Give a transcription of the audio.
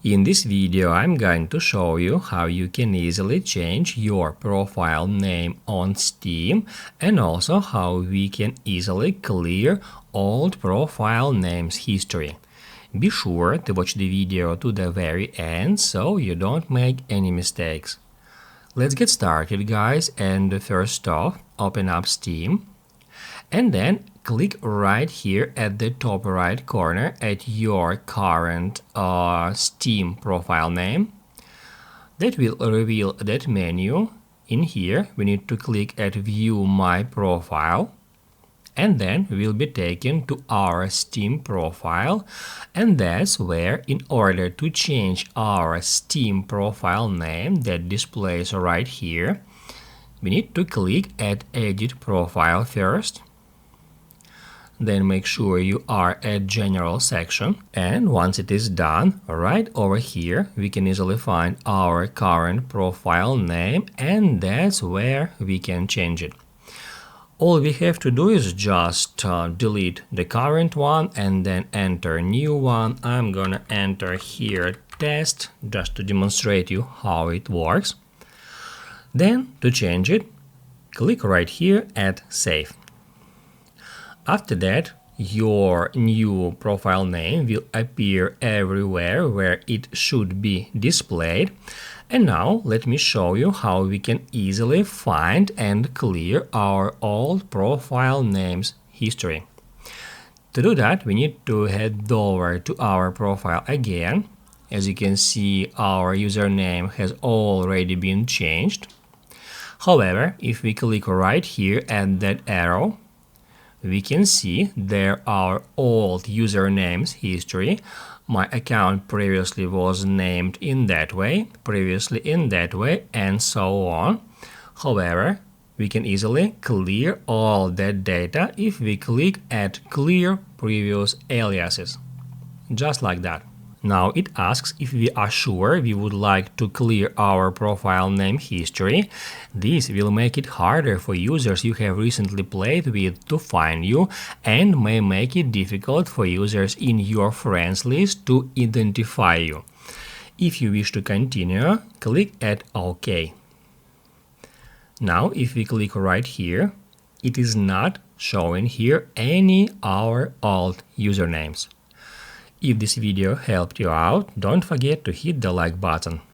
In this video, I'm going to show you how you can easily change your profile name on Steam and also how we can easily clear old profile names history. Be sure to watch the video to the very end so you don't make any mistakes. Let's get started, guys, and first off, open up Steam and then click right here at the top right corner at your current Steam profile name. That will reveal that menu. In here, we need to click at View My Profile, and then we'll be taken to our Steam profile, and that's where, in order to change our Steam profile name that displays right here, we need to click at Edit Profile first. Then make sure you are at General section, and once it is done, right over here we can easily find our current profile name, and that's where we can change it. All we have to do is just delete the current one and then enter a new one. I'm gonna enter here test just to demonstrate you how it works. Then to change it, click right here at Save. After that, your new profile name will appear everywhere where it should be displayed. And now let me show you how we can easily find and clear our old profile names history. To do that, we need to head over to our profile again. As you can see, our username has already been changed. However, if we click right here at that arrow, we can see there are old usernames history. My account previously was named in that way, previously in that way, and so on. However, we can easily clear all that data if we click at Clear Previous Aliases. Just like that. Now it asks if we are sure we would like to clear our profile name history. This will make it harder for users you have recently played with to find you and may make it difficult for users in your friends list to identify you. If you wish to continue, click at OK. Now if we click right here, it is not showing here any our old usernames. If this video helped you out, don't forget to hit the like button.